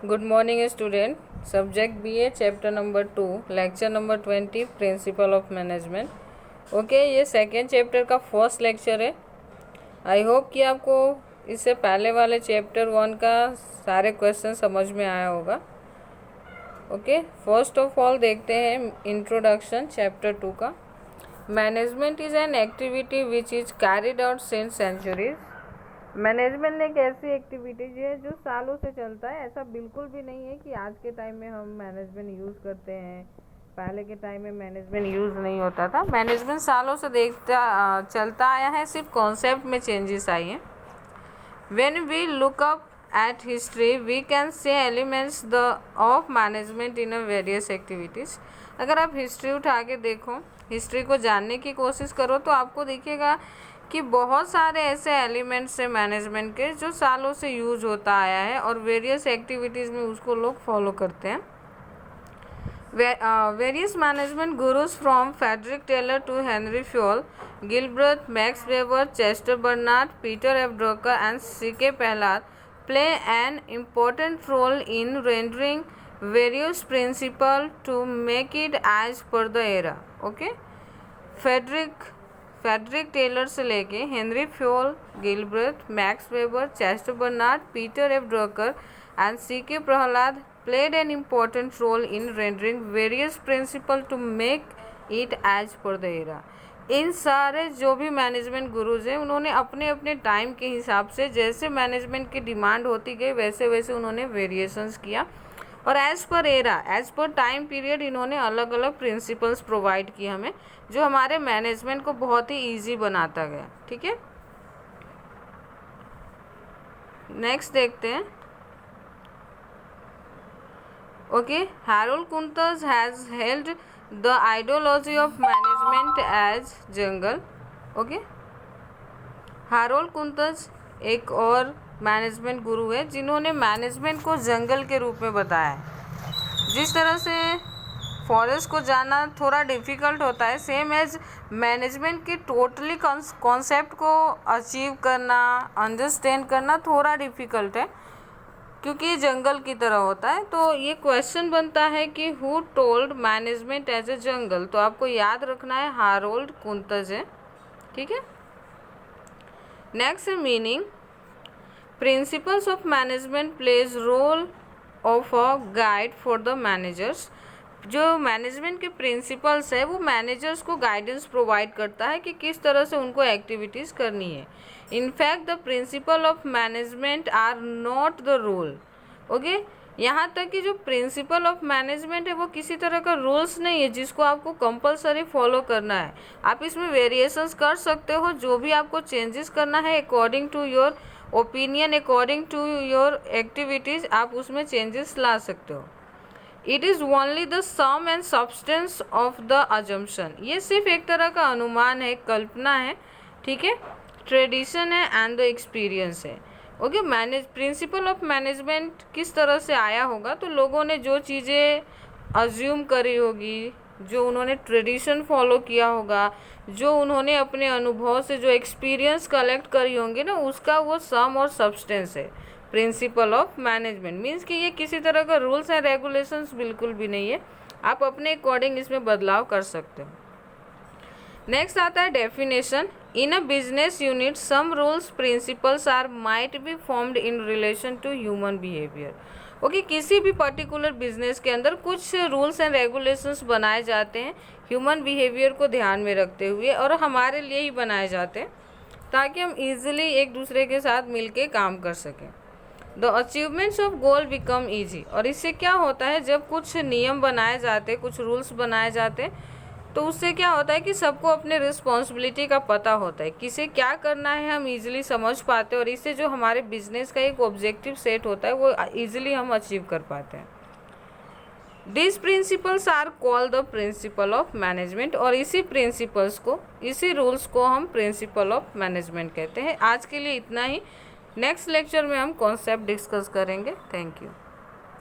Good morning student. Subject BA chapter number 2 lecture number 20 principal of management. Okay, ये second chapter का first lecture है। I hope कि आपको इससे पहले वाले चैप्टर 1 का सारे क्वेश्चन समझ में आया होगा। ओके, फर्स्ट ऑफ ऑल देखते हैं इंट्रोडक्शन चैप्टर 2 का। Management is an activity which is carried out since centuries. Management एक ऐसी एक्टिविटी है जो सालों से चलता है। ऐसा बिल्कुल भी नहीं है कि आज के टाइम में हम मैनेजमेंट यूज़ करते हैं, पहले के टाइम में मैनेजमेंट यूज़ नहीं होता था। मैनेजमेंट सालों से चलता आया है, सिर्फ कॉन्सेप्ट में चेंजेस आई हैं। When we look up at history we can see elements of management in various activities. अगर आप हिस्ट्री उठा के देखो, हिस्ट्री को जानने की कोशिश करो तो आपको दिखेगा कि बहुत सारे ऐसे एलिमेंट्स हैं मैनेजमेंट के जो सालों से यूज होता आया है और वेरियस एक्टिविटीज़ में उसको लोग फॉलो करते हैं। Various management gurus from Frederick Taylor to Henry Fayol, Gilbert, Max Weber, Chester Barnard, Peter F Drucker and C.K. Pollard play an important role in rendering various principles to make it as per the era. Okay, Frederick Taylor से लेके Henri Fayol, Gilbert, Max Weber, Chester Barnard, Peter F Drucker and C.K. Pollard played an important role in rendering various principles to make it as per the era. इन सारे जो भी management gurus हैं उन्होंने अपने अपने time के हिसाब से जैसे मैनेजमेंट की डिमांड होती गई वैसे वैसे उन्होंने वेरिएशंस किया और as per era, as per time period इन्होंने अलग अलग प्रिंसिपल्स प्रोवाइड किए हमें, जो हमारे मैनेजमेंट को बहुत ही ईजी बनाता गया। ठीक है, नेक्स्ट देखते हैं। Okay, Harold Koontz has held the ideology of management as jungle. Okay, Harold Koontz एक और मैनेजमेंट गुरु है जिन्होंने मैनेजमेंट को जंगल के रूप में बताया है। जिस तरह से फॉरेस्ट को जाना थोड़ा डिफ़िकल्ट होता है, सेम एज मैनेजमेंट के टोटली कॉन्सेप्ट को अचीव करना, अंडरस्टैंड करना थोड़ा डिफ़िकल्ट है क्योंकि ये जंगल की तरह होता है। तो ये क्वेश्चन बनता है कि who told management as a jungle, तो आपको याद रखना है हैरोल्ड कुंतज है। ठीक है, नेक्स्ट है meaning. Principles of management plays role of a guide for the managers. जो मैनेजमेंट के प्रिंसिपल्स है वो मैनेजर्स को गाइडेंस प्रोवाइड करता है कि किस तरह से उनको एक्टिविटीज़ करनी है। In fact the principle of management are not the rule. Okay, यहाँ तक कि जो प्रिंसिपल ऑफ मैनेजमेंट है वो किसी तरह का रूल्स नहीं है जिसको आपको कंपलसरी फॉलो करना है। आप इसमें वेरिएशंस कर सकते हो, जो भी आपको चेंजेस करना है according to your opinion, according to your activities आप उसमें चेंजेस ला सकते हो। It is only the sum and substance of the assumption. ये सिर्फ एक तरह का अनुमान है, कल्पना है। ठीक है, ट्रेडिशन है एंड द एक्सपीरियंस है। ओके, प्रिंसिपल ऑफ मैनेजमेंट किस तरह से आया होगा, तो लोगों ने जो चीज़ें अज्यूम करी होगी, जो उन्होंने ट्रेडिशन फॉलो किया होगा, जो उन्होंने अपने अनुभव से जो एक्सपीरियंस कलेक्ट करी होंगी ना, उसका वो सम और सब्सटेंस है। प्रिंसिपल ऑफ मैनेजमेंट मीन्स कि ये किसी तरह का रूल्स एंड रेगुलेशंस बिल्कुल भी नहीं है, आप अपने अकॉर्डिंग इसमें बदलाव कर सकते हो। नेक्स्ट आता है definition. In a business unit some rules principles are might be formed in relation to human behaviour. Okay, किसी भी पर्टिकुलर बिजनेस के अंदर कुछ रूल्स एंड रेगुलेशंस बनाए जाते हैं ह्यूमन बिहेवियर को ध्यान में रखते हुए, और हमारे लिए ही बनाए जाते हैं ताकि हम ईजिली एक दूसरे के साथ मिलके काम कर सकें। The achievements of goal become easy. और इससे क्या होता है, जब कुछ नियम बनाए जाते, कुछ रूल्स बनाए जाते, तो उससे क्या होता है कि सबको अपने रिस्पॉन्सिबिलिटी का पता होता है, किसे क्या करना है हम इजीली समझ पाते हैं, और इससे जो हमारे बिजनेस का एक ऑब्जेक्टिव सेट होता है वो इजीली हम अचीव कर पाते हैं। This principles are called the principle of management. और इसी प्रिंसिपल्स को, इसी रूल्स को हम प्रिंसिपल ऑफ मैनेजमेंट कहते हैं। आज के लिए इतना ही। नेक्स्ट लेक्चर में हम कॉन्सेप्ट डिस्कस करेंगे। Thank you.